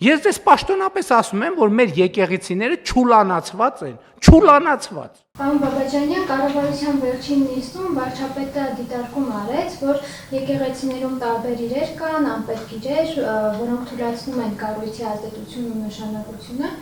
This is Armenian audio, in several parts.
Ես դες պաշտոնապես ասում եմ, որ մեր եկեղեցիները չուլանացված են, չուլանացված։ Պարոն Բաբաջանյան, կառավարության վերջին նիստում վարչապետը դիտարկում արեց, որ եկեղեցիներում տարբեր իրեր կան, անպետք իրեր, որոնք թույլատնում են կառույցի ազդեցությունն ու նշանակությունը։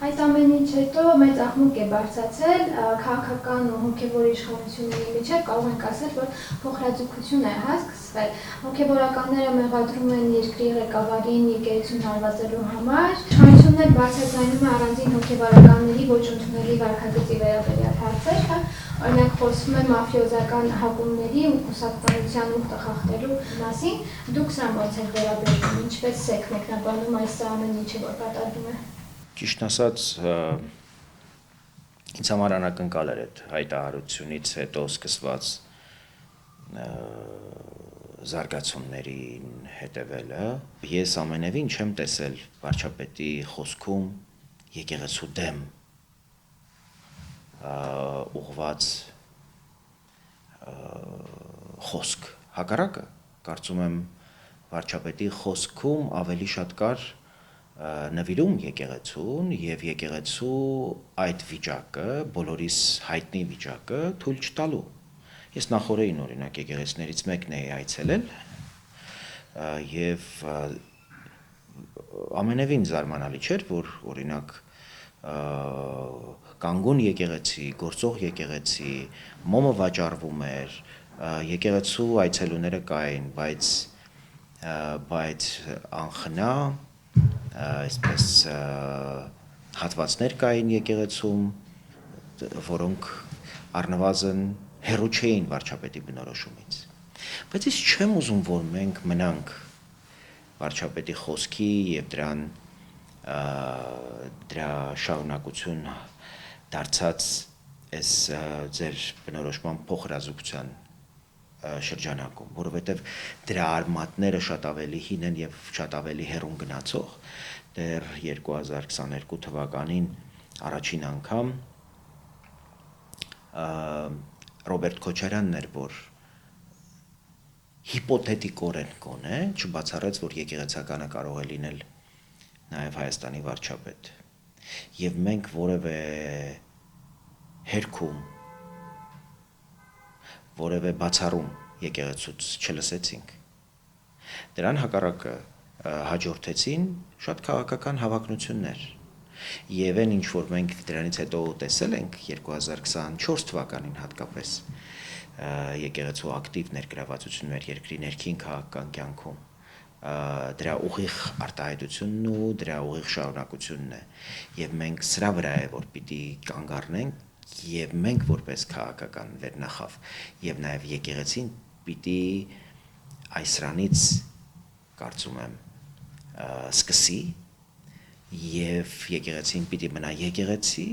Այդ ամենից հետո մեծ աղմուկ է բարձրացել քաղաքական ու հոգևոր իշխանությունների միջև, կարող ենք ասել, որ փոխհրաձգություն է հասկացվել։ Հոգևորականները մեղադրում են երկրի ղեկավարին եկեղեցուն հարվածելու համար, իշխանությունն բացատրում է առանձին հոգևորականների ոչ ընդունելի վարքագծի վերաբերյալ հարցեր, օրինակ խոսվում է մաֆիոզական հակումների ու կուսակցության ուխտը խախտելու մասին։ Դուք սրան ո՞նց եք վերաբերվում, ինչպես եք մեկնաբանում այս ամեն ինչը, որ կատարվում է։ Ճիշտ ասած, ինձ համար անակնկալ էր այդ հայտարարությունից հետո սկսված զարգացումներին հետևելը։ Ես ամենևին չեմ տեսել վարչապետի խոսքում եկեղեցու դեմ ուղղված խոսք։ Հակառակը, կարծում եմ վարչապետի խոսքում ավելի շատ կար նվիրում եկեղեցուն եւ եկեղեցու այդ վիճակը, բոլորիս հայտնի վիճակը թույլ չտալու։ Ես նախորդին օրինակ եկեղեցիներից մեկն էի այցելել եւ ամենևին զարմանալի չէր, որ օրինակ կանգուն եկեղեցի, գործող եկեղեցի, մոմը վաճառվում էր, եկեղեցու այցելուները կային, բայց անխնա այսպես հատվածներ կային եկեղեցում, որոնք առնվազն հեռու չէին վարչապետի բնորոշումից։ Բայց ես չեմ ուզում, որ մենք մնանք վարչապետի խոսքի եւ դրա շարունակություն դարձած այս ձեր բնորոշման փոխհրաձգության շրջանակում, որովհետև դրա արմատները շատ ավելի հին են եւ շատ ավելի հեռուն գնացող։ Դեռ 2022 թվականին առաջին անգամ Ռոբերտ Քոչարյանն էր, որ հիպոթետիկորեն գոնե չբացառեց, որ եկեղեցականը կարող է լինել նաև Հայաստանի վարչապետ։ Եվ մենք որևէ հերքում, որևէ բացառում եկեղեցուց չլսեցինք։ Դրան հակառակը հաջորդեցին շատ քաղաքական հավակնություններ։ Եվ այն ինչ որ մենք դրանից հետո տեսել ենք 2024 թվականին հատկապես եկեղեցու ակտիվ ներգրավվածություն մեր երկրի ներքին քաղաքական կյանքում դրա ուղիղ արտահայտությունն ու դրա ուղիղ շարունակությունն է եւ մենք սրա վրա է որ պիտի կանգ առնենք եւ մենք որպես քաղաքական վերնախավ եւ նաեւ եկեղեցին պիտի այս սրանից կարծում եմ սկսի եւ եկեղեցին պիտի մնա եկեղեցի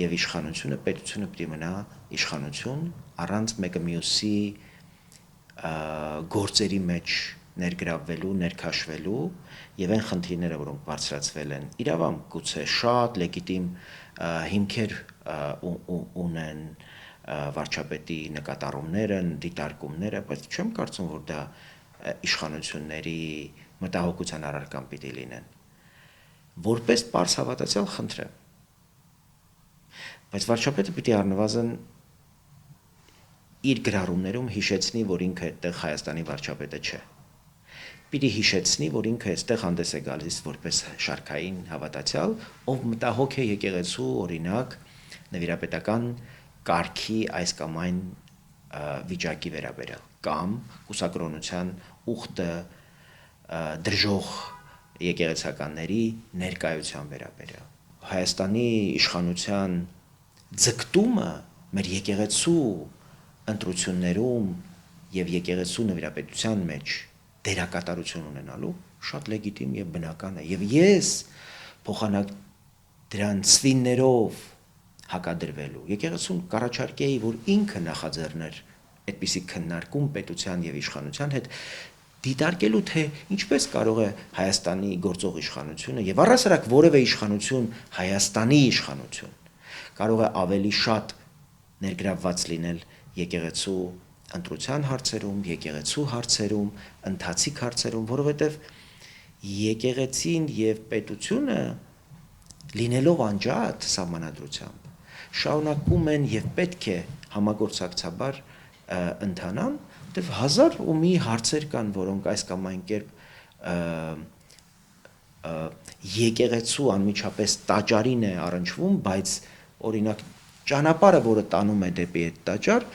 եւ իշխանությունը պետությունը պիտի մնա իշխանություն առանց մեկը մյուսի գործերի մեջ ներգրավվելու, ներքաշվելու եւ այն խնդիրները, որոնք բարձրացվել են, իրավամբ գուցե շատ լեգիտիմ հիմքեր ունեն վարչապետի նկատառումները, դիտարկումները, բայց չեմ կարծում, որ դա իշխանությունների մտահոգության առարկան պիտի լինեն։ Որպես պարզ հավատացյալ խնդրեմ։ Բայց վարչապետը պիտի առնվազն իր գրառումներում հիշեցնի, որ ինքը այդտեղ Հայաստանի վարչապետը չէ։ Պիտի հիշեցնի, որ ինքը այստեղ հանդես է գալիս որպես շարքային հավատացյալ, ով մտահոգ է եկեղեցու օրինակ նվիրապետական կարգի այս կամ այն վիճակի վերաբերյալ կամ կուսակրոնության ուխտը դրժող եկեղեցականների ներկայության վերաբերյալ։ Հայաստանի իշխանության ձգտումը մեր եկեղեցու ընտրություններում եւ եկեղեցու նվիրապետության մեջ դերակատարություն ունենալու շատ լեգիտիմ եւ բնական է եւ ես փոխանակ դրան սվիններով հակադրվելու եկեղեցուն կառաջարկեի որ ինքը նախաձեռներ այդպիսի քննարկում պետության եւ իշխանության հետ դիտարկելու թե ինչպես կարող է Հայաստանի գործող իշխանությունը եւ առհասարակ որևէ իշխանություն Հայաստանի իշխանություն կարող է ավելի շատ ներգրավված լինել եկեղեցու ընտրության հարցերում, եկեղեցու հարցերում, ընթացիկ հարցերում, որովհետև եկեղեցին եւ պետությունը լինելով անջատ սահմանադրությամբ շարունակում են եւ պետք է համագործակցաբար ընթանան, որտեղ հազար ու մի հարցեր կան, որոնք այս կամ այն կերպ եկեղեցու անմիջապես տաճարին է առնչվում, բայց օրինակ ճանապարհը, որը տանում է դեպի այդ տաճար,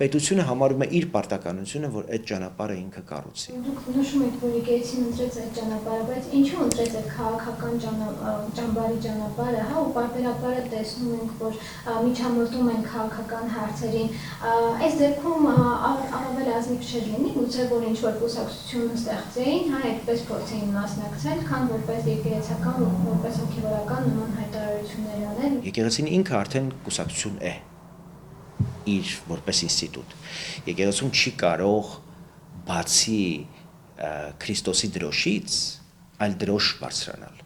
պետությունը համարում է իր պարտականությունը, որ այդ ճանապարհը ինքը կառուցի։ Դուք նշում եք, որ եկեղեցին ընտրեց այդ ճանապարհը, բայց ինչու ընտրեց այդ քաղաքական ճամբարի ճանապարհը, հա, ու պարբերաբար տեսնում ենք, որ միջամտում են քաղաքական հարցերին։ Այս դեպքում առավել ազնիվ չէր լինի, գուցե որ ինչ-որ կուսակցություն ստեղծեին, հա, այդպես փորձեին մասնակցել, քան որպես եկեղեցական, որպես հոգևորական նման հայտարարություններ անել։ Եկեղեցին ինքը արդեն կուսակցություն է իր որպես ինստիտուտ։ Եկեղեցուն չի կարող բացի Քրիստոսի դրոշից այլ դրոշ բարձրանալ։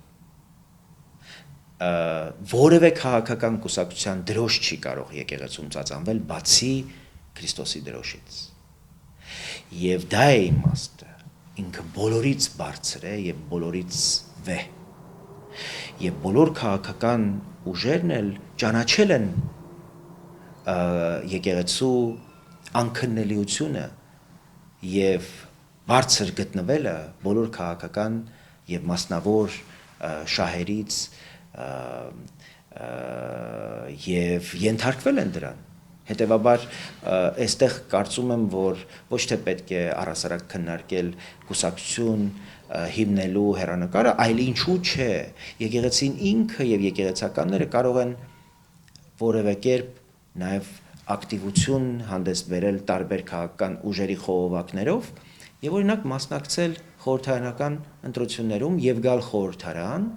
Որևէ քաղաքական կուսակցության դրոշ չի կարող եկեղեցում ծածանվել բացի Քրիստոսի դրոշից։ Եվ դա է իմաստը, ինքը բոլորից բարձր է եւ բոլորից վեհ։ Եվ բոլոր քաղաքական ուժերն էլ ճանաչել են եկեղեցու անքննելիությունը եւ բարձր գտնվելը բոլոր քաղաքական եւ մասնավոր շահերից եւ ենթարկվել են դրան։ Հետևաբար այստեղ կարծում եմ, որ ոչ թե պետք է առհասարակ քննարկել կուսակցություն հիմնելու հեռանկարը, այլ ինչու՞ չէ, եկեղեցին ինքը եւ եկեղեցականները կարող են որևէ կերպ նաև ակտիվություն հանդես բերել տարբեր քաղաքական ուժերի խողովակներով եւ օրինակ մասնակցել խորհրդարանական ընտրություններում եւ գալ խորհրդարան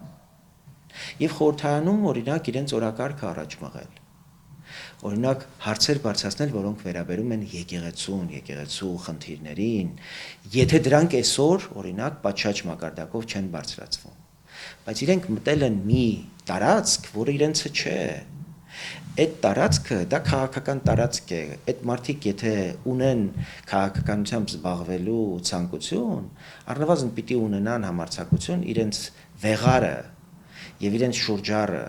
եւ խորհրդարանում օրինակ իրենց օրակարգը առաջ մղել։ Օրինակ հարցեր բարձրացնել, որոնք վերաբերում են եկեղեցուն, եկեղեցու խնդիրներին, եթե դրանք այսօր օրինակ պատշաճ մակարդակով չեն բարձրացվում, բայց իրենք մտել են մի տարածք, որը իրենցը չէ։ Այդ տարածքը դա քաղաքական տարածք է, այդ մարդիկ եթե ունեն քաղաքականությամբ զբաղվելու ցանկություն, առնվազն պիտի ունենան համարձակություն իրենց վեղարը եւ իրենց շուրջառը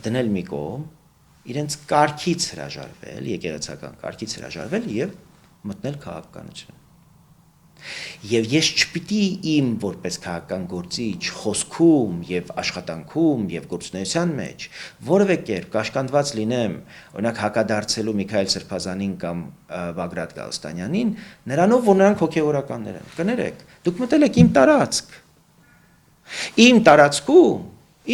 դնել մի կողմ, իրենց կարգից հրաժարվել, եկեղեցական կարգից հրաժարվել եւ մտնել քաղաքականություն։ Եվ ես չպիտի իմ որպես քաղաքական գործիչ խոսքում եւ աշխատանքում եւ գործունեության մեջ որևէ կերպ կաշկանդված լինեմ, օրինակ հակադարձելու Միքայել Սրբազանին կամ Բագրատ Գալստանյանին, նրանով որ նրանք հոգեորականներ են։ Կներեք, դուք մտել եք իմ տարածք։ Իմ տարածքում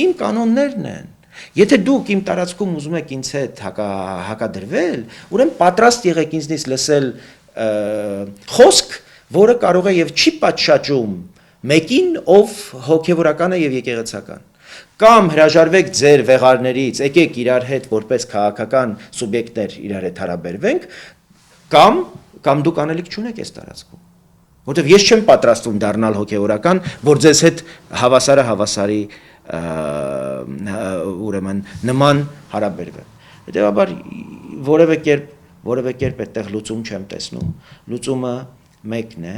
իմ կանոններն են։ Եթե դուք իմ տարածքում ուզում եք ինձ հետ հակադրվել, ուրեմն պատրաստ եղեք ինձնից լսել խոսք, որը կարող է եւ չի պատշաճում մեկին, ով հոգեվորական է եւ եկեղեցական։ Կամ հրաժարվեք ձեր վեղարներից, եկեք իրար հետ որպես քաղաքական սուբյեկտներ իրար հետ հարաբերվենք, կամ դուք անելիք չունեք այս տարածքում։ Որտեւ ես չեմ պատրաստվում դառնալ հոգեվորական, որ ձեզ հետ հավասարը հավասարի ուրեմն նման հարաբերվեմ։ Հետեւաբար որևէ կերպ այդտեղ լուծում չեմ տեսնում։ Լուծումը մեկն է,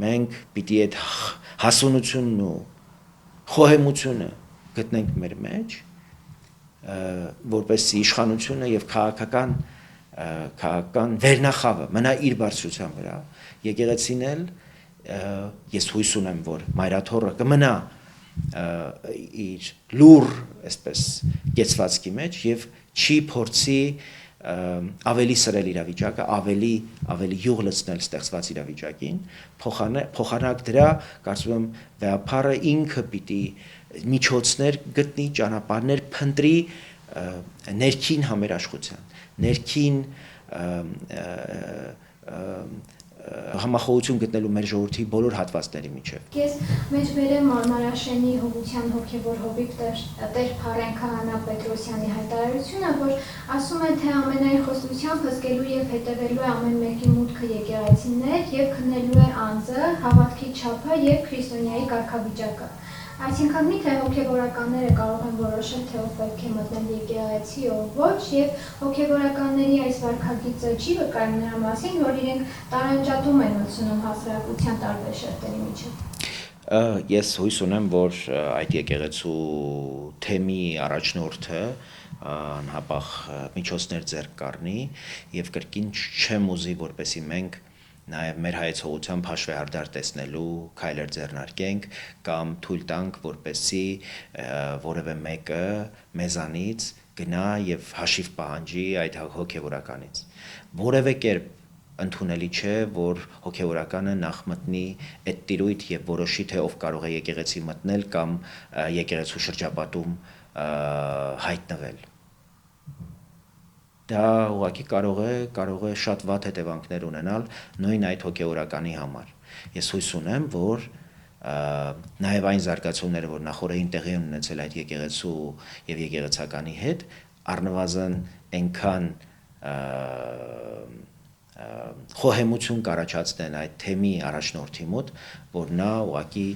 մենք պիտի այդ հասունությունն ու խոհեմությունը գտնենք մեր մեջ, որպեսզի իշխանությունը եւ քաղաքական վերնախավը մնա իր բարձրության վրա, եկեղեցին էլ ես հույս ունեմ, որ մայրաթոռը կմնա իր լուր, այսպես կեցվածքի մեջ եւ չի փորձի ավելի սրել իրավիճակը, ավելի յուղ լցնել ստեղծված իրավիճակին, փոխանակ դրա, կարծում եմ, վեհապարը ինքը պիտի միջոցներ գտնի, ճանապարհներ փնտրի ներքին համերաշխության, ներքին համախոհություն գտնելու մեր ժողովրդի բոլոր հատվածների միջև։ Ես մեջբերեմ Մարմարաշենի Հովության հոգևոր հովիվ Տեր Փարեն Քահանա Պետրոսյանի հայտարարությունը, որ ասում է, թե ամենայն խոստությամբ հսկելու եւ հետևելու է ամեն մեկի մուտքը եկեղեցիներ եւ քննելու է անձը, հավատքի չափը եւ քրիստոնյայի կարգավիճակը։ Այսինքն միթե հոգևորականները կարող են որոշել, թե ով պետք է մտնել եկեղեցի, ով ոչ, եւ հոգևորականների այս վարքագիծը չի վկայում նրա մասին, որ իրենք տարանջատում են մտցնում հասարակության տարբեր շերտերի միջև։ Ես հույս ունեմ, որ այդ եկեղեցու թեմի առաջնորդը անհապաղ միջոցներ ձեռք կառնի եւ կրկին չեմ ուզի, որպեսի մենք նաև մեր հայեցողությամբ հաշվեհարդար տեսնելու քայլեր ձեռնարկենք կամ թույլ տանք, որպեսի որևէ մեկը մեզանից գնա եւ հաշիվ պահանջի այդ հոգեվորականից։ Որևէ կերպ ընդունելի չէ, որ հոգեվորականը նախ մտնի այդ տիրույթ եւ որոշի թե ով կարող է եկեղեցի մտնել կամ եկեղեցու շրջապատում հայտնվել։ Դա ուղղակի կարող է շատ վատ հետևանքներ ունենալ նույն այդ հոգեվորականի համար։ Ես հույս ունեմ, որ նաև այն զարգացումները, որ նախորդին տեղի են ունեցել այդ եկեղեցու եւ եկեղեցականի հետ, առնվազն այնքան խոհեմություն կառաջացնեն այդ թեմի առաջնորդի մոտ, որ նա ուղղակի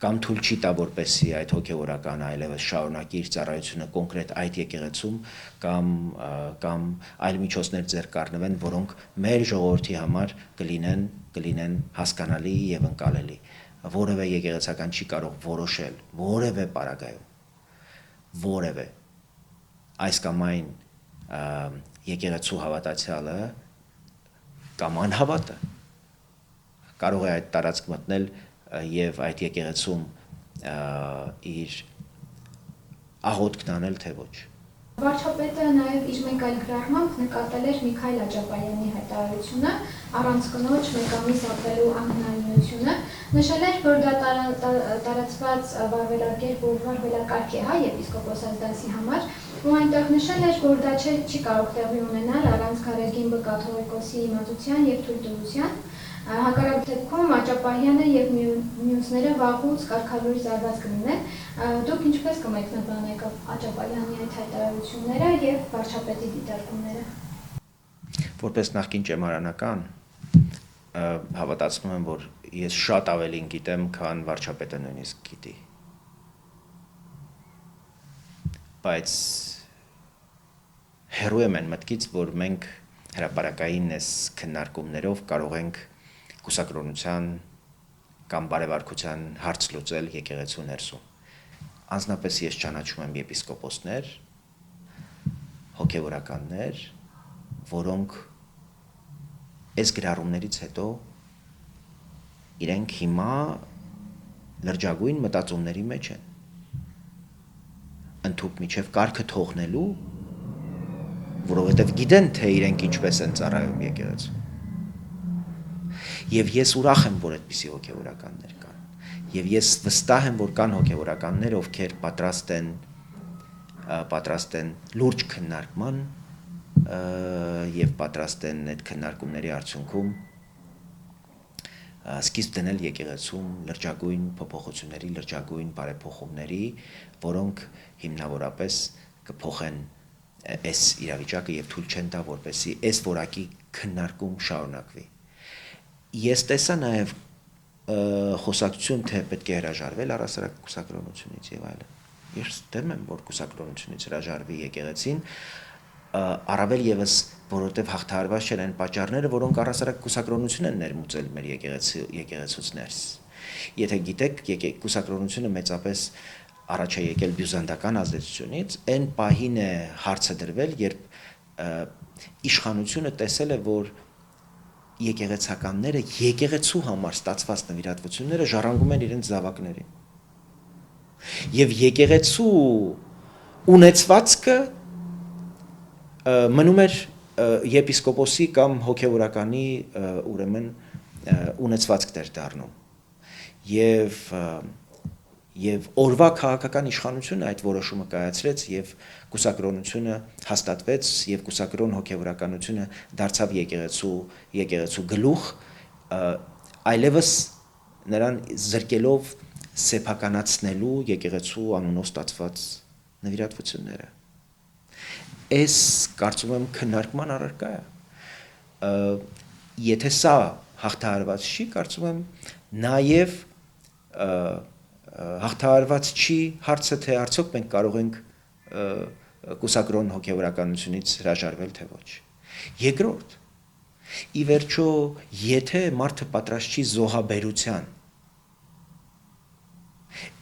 կամ թույլ չի տա, որպեսի այդ հոգեվորականը այլևս շարունակի իր ծառայությունը կոնկրետ այդ եկեղեցում կամ այլ միջոցներ ձեռք կառնվեն, որոնք մեր ժողովրդի համար կլինեն հասկանալի եւ ընկալելի։ Որևէ եկեղեցական չի կարող որոշել որևէ պարագայում որևէ այս կամ այն եկեղեցու հավատացյալը կամ անհավատը կարող է այդ տարածք մտնել եւ այդ եկեղեցում իր աղոթքն անել, թե ոչ։ Վարչապետը նաև իր մեկ այլ գրառմամբ նկատել էր Միքայել Աջապայանի հայտարարությունը առանց կնոջ մեկ ամիս ապրելու անհնարինությունը, նշել էր, որ դա տարածված վարվելակարգ է եպիսկոպոսաց դասի համար, ու այնտեղ նշել էր, որ դա չի կարող տեղի ունենալ առանց Գարեգին B. կաթողիկոսի իմացության եւ թույլտվության։ Հակառակ դեպքում Աջապայանը եւ մյուսները վաղուց կարգավորի զարված կլինեն։ Դուք ինչպես կմեկնաբանեք Աջապայանի այդ հայտարարությունները եւ վարչապետի դիտարկումները։ Որպես նախկին ճեմարանական հավատացնում եմ, որ ես շատ ավելին գիտեմ, քան վարչապետը նույնիսկ գիտի։ Բայց հեռու եմ այն մտքից, որ մենք հրապարակային այս քննարկումներով կարող ենք կուսակրոնության կամ բարևարկության հարց լուծել եկեղեցու ներսում։ Անձնապես ես ճանաչում եմ եպիսկոպոսներ, հոգևորականներ, որոնք այս գրառումներից հետո իրենք հիմա լրջագույն մտածումների մեջ են։ Ընդհուպ միջև կարգը թողնելու, որովհետև գիտեն, թե իրենք ինչպես են ծառայում եկեղեցու։ Եվ ես ուրախ եմ, որ այդպիսի հոգևորականներ կան։ Եվ ես վստահ եմ, որ կան հոգևորականներ, ովքեր պատրաստ են լուրջ քննարկման եւ պատրաստ են այդ քննարկումների արդյունքում սկիզբ դնել եկեղեցում լրջագույն փոփոխությունների, լրջագույն բարեփոխումների, որոնք հիմնավորապես կփոխեն այս իրավիճակը եւ թույլ չեն տա, որպեսզի այս որակի քննարկում շարունակվի։ Ես տեսա նաև խոսակցություն, թե պետք է հրաժարվել առասարակ կուսակրոնությունից եւ այլն։ Ես դեմ եմ, որ կուսակրոնությունից հրաժարվի եկեղեցին, առավել եւս, որովհետեւ հաղթահարված չեն այն պատճառները, որոնք առասարակ կուսակրոնություն են ներմուծել մեր եկեղեցուց ներս։ Եթե գիտեք, կուսակրոնությունը մեծապես առաջ է եկել բյուզանդական ազդեցությունից, այն պահին է հարցը դրվել, երբ իշխանությունը տեսել է, որ եկեղեցականները եկեղեցու համար ստացված նվիրատվությունները ժառանգում են իրենց զավակներին։ Եվ եկեղեցու ունեցվածքը մնում էր եպիսկոպոսի կամ հոգևորականի ուրեմն ունեցվածք էր դառնում։ Եվ օրվա քաղաքական իշխանությունը այդ որոշումը կայացրեց եւ կուսակրոնությունը հաստատվեց եւ կուսակրոն հոգևորականությունը դարձավ եկեղեցու գլուխ, այլևս նրան զրկելով սեփականացնելու եկեղեցու անունով ստացված նվիրատվությունները։ Այս կարծում եմ քննարկման առարկա է։ Եթե սա հաղթահարված չի, կարծում եմ նաև հաղթահարված չի հարցը, թե արդյոք մենք կարող ենք կուսակրոն հոգևորականությունից հրաժարվել, թե ոչ։ Երկրորդ, Ի վերջո, եթե մարդը պատրաստ չի զոհաբերության,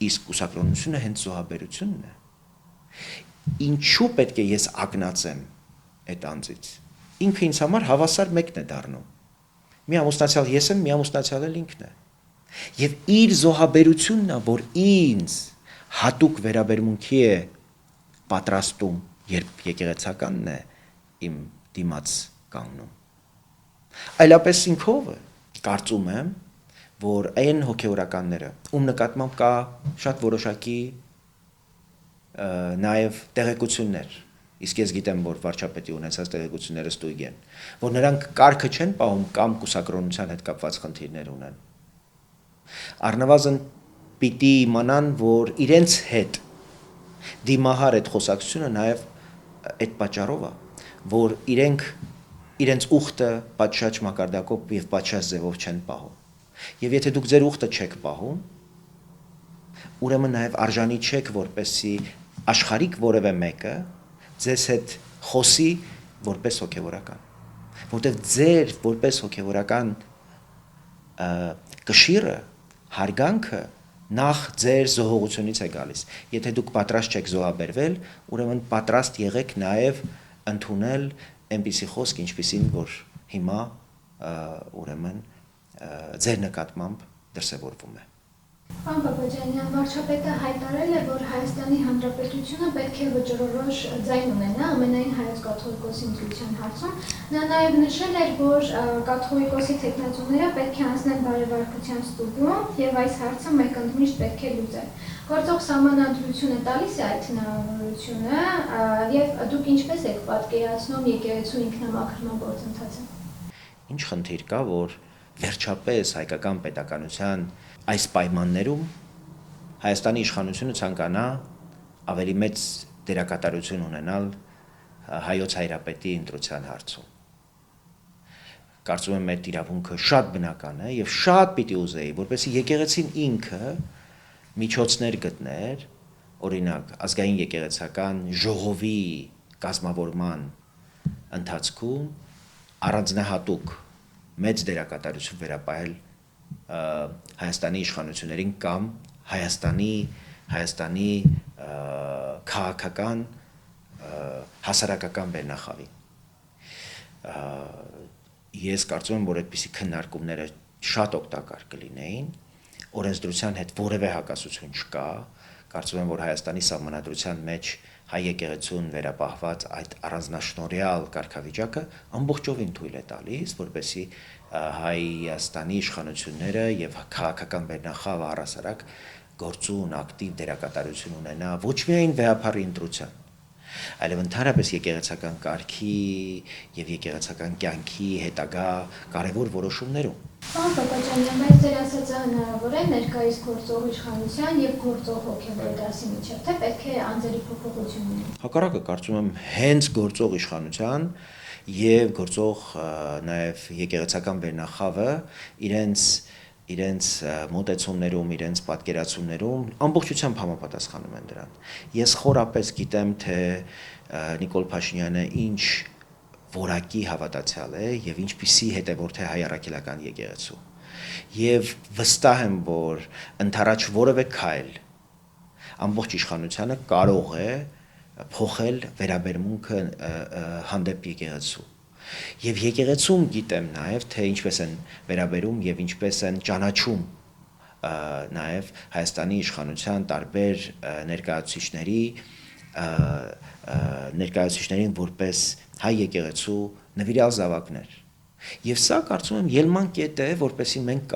իսկ կուսակրոնությունը հենց զոհաբերությունն է, ինչու պետք է ես ագնացեմ այդ անձից։ Ինքը ինձ համար հավասար մեկն է դառնում։ Մի ամուսնացյալ ես եմ, մի ամուսնացյալ էլ ինքն է։ Եվ իր զոհաբերությունն է, որ ինձ հատուկ վերաբերմունքի է պատրաստում, երբ եկեղեցականն է իմ դիմաց կանգնում։ Այլապես ինքով է, կարծում եմ, որ այն հոգևորականները, ում նկատմամբ կա շատ որոշակի նաև տեղեկություններ, իսկ ես գիտեմ, որ վարչապետի ունեցած տեղեկությունները ստույգ են, որ նրանք կարգը չեն պահում կամ կուսակրոնության հետ կապված խնդիրներ ունեն։ Առնվազն պիտի իմանան, որ իրենց հետ դիմահար այդ խոսակցությունը նաև այդ պատճառով է, որ իրենց ուխտը պատշաճ մակարդակով եւ պատշաճ ձևով չեն պահում։ Եվ եթե դուք ձեր ուխտը չեք պահում, ուրեմն նաև արժանի չեք, որպեսզի աշխարհիկ որևէ մեկը ձեզ հետ խոսի որպես հոգևորական, որտեղ ձեր որպես հոգևորական կշիռը, հարգանքը նախ ձեր զոհողությունից է գալիս։ Եթե դուք պատրաստ չեք զոհաբերվել, ուրեմն պատրաստ եղեք նաև ընդունել այնպիսի խոսք, ինչպիսին որ հիմա ուրեմն ձեր նկատմամբ դրսևորվում է։ Պարոն Բաբաջանյան, վարչապետը հայտարարել է, որ Հայաստանի Հանրապետությունը պետք է վճռորոշ ձայն ունենա ամենայն հայոց կաթողիկոսի ընտրության հարցում։ Նա նաև նշել էր, որ կաթողիկոսի թեկնածուները պետք է անցնեն բարեվարկության ստուգում եւ այս հարցը մեկընդմիշտ պետք է լուծել։ Գործող սահմանադրությունը տալիս է այդ հնարավորությունը եւ դուք ինչպես եք պատկերացնում եկեղեցու ինքնամաքրման գործընթացը։ Ինչ խնդիր կա, որ վերջապես հայկական պետականության այս պայմաններում Հայաստանի իշխանությունը ցանկանա ավելի մեծ դերակատարություն ունենալ հայոց հայրապետի ընտրության հարցում։ Կարծում եմ այդ իրավունքը շատ բնական է եւ շատ պիտի ուզեի, որպեսզի եկեղեցին ինքը միջոցներ գտներ, օրինակ ազգային եկեղեցական ժողովի կազմավորման ընթացքում առանձնահատուկ մեծ դերակատարություն վերապահել Հայաստանի իշխանություններին կամ Հայաստանի քաղաքական հասարակական վերնախավին։ Ես կարծում եմ, որ այդպիսի քննարկումները շատ օգտակար կլինեին, օրենսդրության հետ որևէ հակասություն չկա, կարծում եմ, որ Հայաստանի սահմանադրության մեջ հայ եկեղեցուն վերապահված այդ առանձնաշնորհյալ կարգավիճակը ամբողջովին թույլ է տալիս, որպեսզի Հայաստանի իշխանությունները եւ քաղաքական վերնախավը առասարակ գործուն ակտիվ դերակատարություն ունենա ոչ միայն վեհապարի ընտրության, այլև ընդհանրապես եկեղեցական կարգի եւ եկեղեցական կյանքի հետագա կարևոր որոշումներում։ Պարոն Բաբաջանյան, բայց ձեր ասածը հնարավոր է ներկայիս գործող իշխանության եւ գործող հոգեվոր դասի միջեւ, թե պետք է անձերի փոփոխություն լինի։ Հակառակը կարծում եմ հենց գործող իշխանության եւ գործող նաեւ եկեղեցական վերնախավը իրենց մոտեցումներում, իրենց պատկերացումներում ամբողջությամբ համապատասխանում են դրան։ Ես խորապես գիտեմ, թե Նիկոլ Փաշինյանը ինչ որակի հավատացյալ է եւ ինչպիսի հետևորդ է հայ առաքելական եկեղեցու։ Եվ վստահ եմ, որ ընդառաջ որևէ քայլ ամբողջ իշխանությունը կարող է փոխել վերաբերմունքը հանդեպ եկեղեցու։ Եվ եկեղեցում գիտեմ նաև, թե ինչպես են վերաբերում եւ ինչպես են ճանաչում նաև Հայաստանի իշխանության տարբեր ներկայացուցիչներին որպես հայ եկեղեցու նվիրյալ զավակներ։ Եվ սա կարծում եմ ելման կետ է, որպեսզի մենք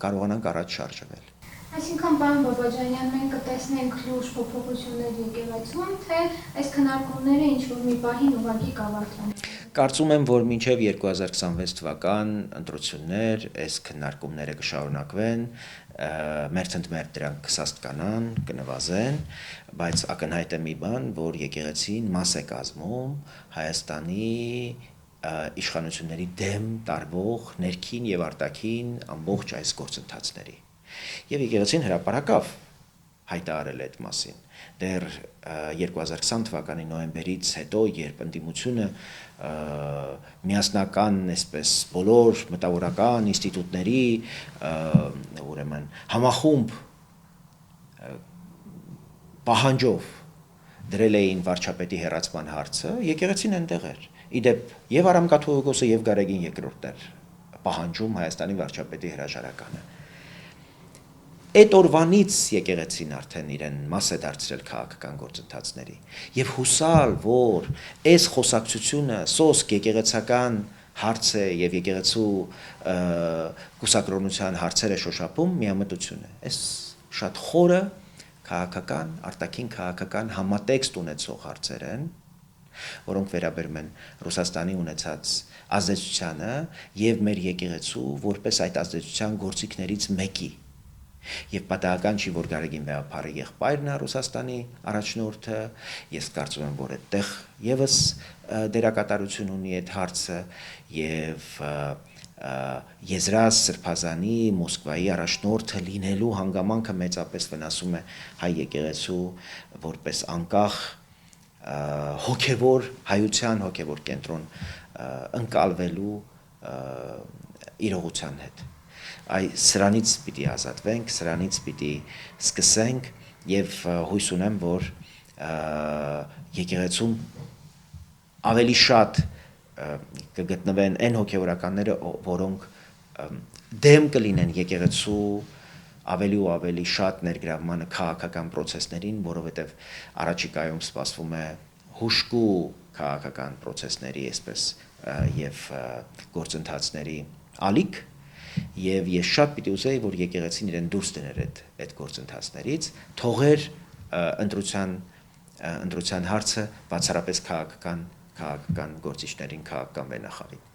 կարողանանք առաջ շարժվել։ Այսինքն, պարոն Բաբաջանյան, մենք կտեսնենք լուրջ փոփոխություններ եկեղեցում, թե այս քննարկումները ինչ-որ մի պահին ուղղակի կավարտվեն։ Կարծում եմ, որ մինչև 2026 թվական ընտրություններ այս քննարկումները կշարունակվեն, մերթընդմերթ դրանք կսաստկանան, կնվազեն, բայց ակնհայտ է մի բան, որ եկեղեցին մաս է կազմում Հայաստանի իշխանությունների դեմ տարվող ներքին եւ արտաքին ամբողջ այս գործընթացների։ Եվ եկեղեցին հրապարակավ հայտարարել այդ մասին։ Դեռ 2020 թվականի նոյեմբերից հետո, երբ ընդդիմությունը միասնական, այսպես բոլոր մտավորական ինստիտուտների ուրեմն համախումբ պահանջով դրել էին վարչապետի հեռացման հարցը, եկեղեցին այնտեղ էր։ Իդեպ եւ Արամ Կաթողիկոսը եւ Գարեգին II-ն էր պահանջում Հայաստանի վարչապետի հրաժարականը։ Այդ օրվանից եկեղեցին արդեն իրեն մաս է դարձրել քաղաքական գործընթացների եւ հուսալ, որ այս խոսակցությունը սոսկ եկեղեցական հարց է եւ եկեղեցու կուսակրոնության հարցերը շոշափում միամտություն է։ Այս շատ խորը քաղաքական, արտաքին քաղաքական համատեքստ ունեցող հարցեր են, որոնք վերաբերում են Ռուսաստանի ունեցած ազդեցությանը եւ մեր եկեղեցու որպես այդ ազդեցության գործիքներից մեկի։ Եվ պատահական չի, որ Գարեգին Բեհապարի եղբայրն է Ռուսաստանի առաջնորդը, ես կարծում եմ, որ այդտեղ եւս դերակատարություն ունի այդ հարցը եւ Եզրաս Սրբազանի Մոսկվայի առաջնորդը լինելու հանգամանքը մեծապես վնասում է հայ եկեղեցու որպես անկախ հոգևոր հայության հոգևոր կենտրոն ընկալվելու իրողության հետ։ Սրանից պիտի ազատվենք, սրանից պիտի սկսենք եւ հույս ունեմ, որ եկեղեցում ավելի շատ կգտնվեն այն հոգևորականները, որոնք դեմ կլինեն եկեղեցու ավելի ու ավելի շատ ներգրավմանը քաղաքական process-ներին, որովհետեւ առաջիկայում սպասվում է հուժկու քաղաքական process-ների, այսպես եւ գործընթացների ալիք եւ ես շատ պիտի ուզեի, որ եկեղեցին իրեն դուրս դներ այդ գործընթացներից, թողեր ընտրության հարցը բացառապես քաղաքական գործիչներին, քաղաքական վենախավին։